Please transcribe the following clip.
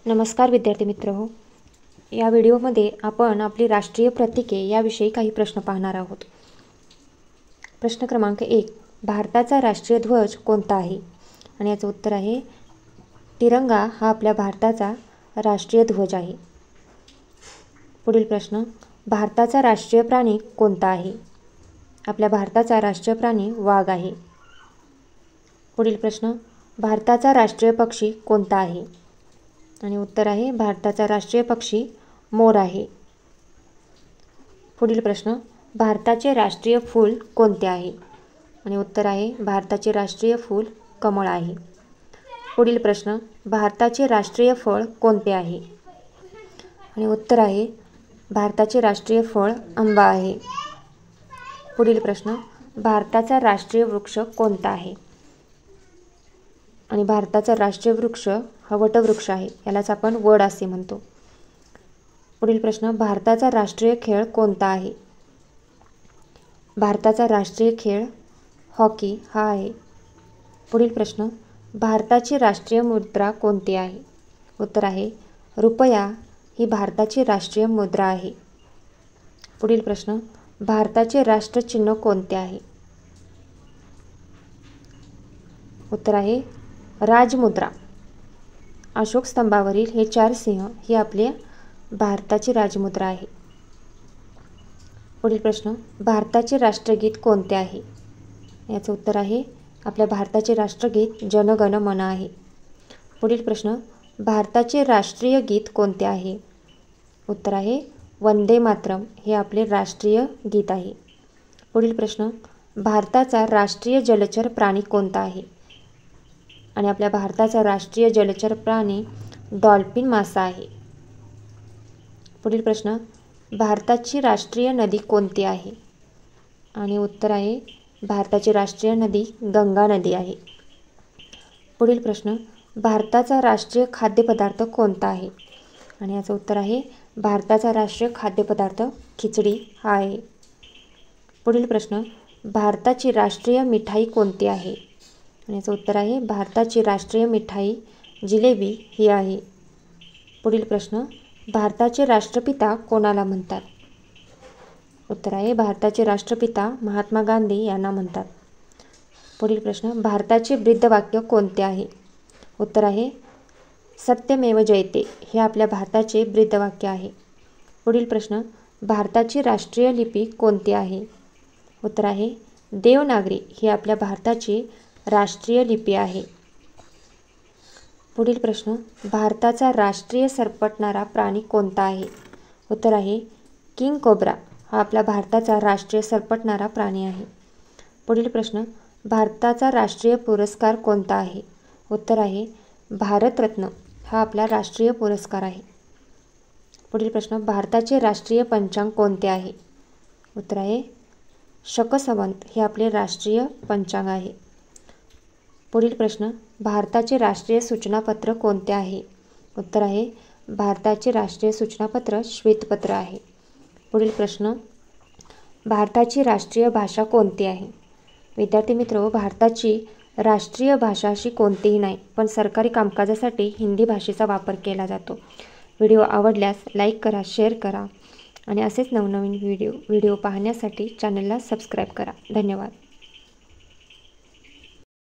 नमस्कार विद्यार्थी मित्रहो, या व्हिडिओमध्ये आपण आपली राष्ट्रीय प्रतीके याविषयी काही प्रश्न पाहणार आहोत। प्रश्न क्रमांक 1, भारताचा राष्ट्रीय ध्वज कोणता आहे? आणि याचं उत्तर आहे तिरंगा हा आपल्या भारताचा राष्ट्रीय ध्वज आहे। पुढील प्रश्न, भारताचा राष्ट्रीय प्राणी कोणता आहे? आपल्या भारताचा राष्ट्रीय प्राणी वाघ आहे। पुढील प्रश्न, भारताचा राष्ट्रीय पक्षी कोणता आहे? आणि उत्तर आहे भारताचा राष्ट्रीय पक्षी मोर आहे। पुढील प्रश्न, भारताचे राष्ट्रीय फूल कोणते आहे? आणि उत्तर आहे भारताचे राष्ट्रीय फूल कमळ आहे। पुढील प्रश्न, भारताचे राष्ट्रीय फळ कोणते आहे? आणि उत्तर आहे भारताचे राष्ट्रीय फळ आंबा आहे। पुढील प्रश्न, भारताचा राष्ट्रीय वृक्ष कोणता आहे? आणि भारताचा राष्ट्रीय वृक्ष हा वटवृक्ष आहे, यालाच आपण वड असे म्हणतो। पुढील प्रश्न, भारताचा राष्ट्रीय खेळ कोणता आहे? भारताचा राष्ट्रीय खेळ हॉकी हा आहे। पुढील प्रश्न, भारताची राष्ट्रीय मुद्रा कोणती आहे? उत्तर आहे रुपया ही भारताची राष्ट्रीय मुद्रा आहे। पुढील प्रश्न, भारताचे राष्ट्रचिन्ह कोणते आहे? उत्तर आहे राजमुद्रा। अशोक स्तंभावरील हे 4 सिंह ही आपल्या भारताची राजमुद्रा आहे। पुढील प्रश्न, भारताचे राष्ट्रगीत कोणते आहे? याचं उत्तर आहे आपल्या भारताचे राष्ट्रगीत जन गण मन आहे। पुढील प्रश्न, भारताचे राष्ट्रीय गीत कोणते आहे? उत्तर आहे वंदे मातरम हे आपले राष्ट्रीय गीत आहे। पुढील प्रश्न, भारताचा राष्ट्रीय जलचर प्राणी कोणता आहे? आणि आपल्या भारताचा राष्ट्रीय जलचर प्राणी डॉल्फिन मासा आहे। पुढील प्रश्न, भारताची राष्ट्रीय नदी कोणती आहे? आणि उत्तर आहे भारताची राष्ट्रीय नदी गंगा नदी आहे। पुढील प्रश्न, भारताचा राष्ट्रीय खाद्यपदार्थ कोणता आहे? आणि याचं उत्तर आहे भारताचा राष्ट्रीय खाद्यपदार्थ खिचडी हा आहे। पुढील प्रश्न, भारताची राष्ट्रीय मिठाई कोणती आहे? आणि याचं उत्तर आहे भारताची राष्ट्रीय मिठाई जिलेबी ही आहे। पुढील प्रश्न, भारताचे राष्ट्रपिता कोणाला म्हणतात? उत्तर आहे भारताचे राष्ट्रपिता महात्मा गांधी यांना म्हणतात। पुढील प्रश्न, भारताचे ब्रीदवाक्य कोणते आहे? उत्तर आहे सत्यमेव जयते हे आपल्या भारताचे ब्रीदवाक्य आहे। पुढील प्रश्न, भारताची राष्ट्रीय लिपी कोणती आहे? उत्तर आहे देवनागरी ही आपल्या भारताची राष्ट्रीय लिपी आहे। पुढील प्रश्न, भारताचा राष्ट्रीय सरपटणारा प्राणी कोणता आहे? उत्तर आहे किंग कोब्रा हा आपल्या भारताचा राष्ट्रीय सरपटणारा प्राणी आहे। पुढील प्रश्न, भारताचा राष्ट्रीय पुरस्कार कोणता आहे? उत्तर आहे भारतरत्न हा आपला राष्ट्रीय पुरस्कार आहे। पुढील प्रश्न, भारताचे राष्ट्रीय पंचांग कोणते आहे? उत्तर आहे शकसवंत हे आपले राष्ट्रीय पंचांग आहे। पुढील प्रश्न, भारताचे राष्ट्रीय सूचनापत्र कोणते आहे? उत्तर आहे भारताचे राष्ट्रीय सूचनापत्र श्वेतपत्र आहे। पुढील प्रश्न, भारताची राष्ट्रीय भाषा कोणती आहे? विद्यार्थी मित्र, भारताची राष्ट्रीय भाषा अशी कोणतीही नाही, पण सरकारी कामकाजासाठी हिंदी भाषेचा वापर केला जातो। व्हिडिओ आवडल्यास लाईक करा, शेअर करा आणि असेच नवनवीन व्हिडिओ पाहण्यासाठी चॅनलला सबस्क्राईब करा। धन्यवाद।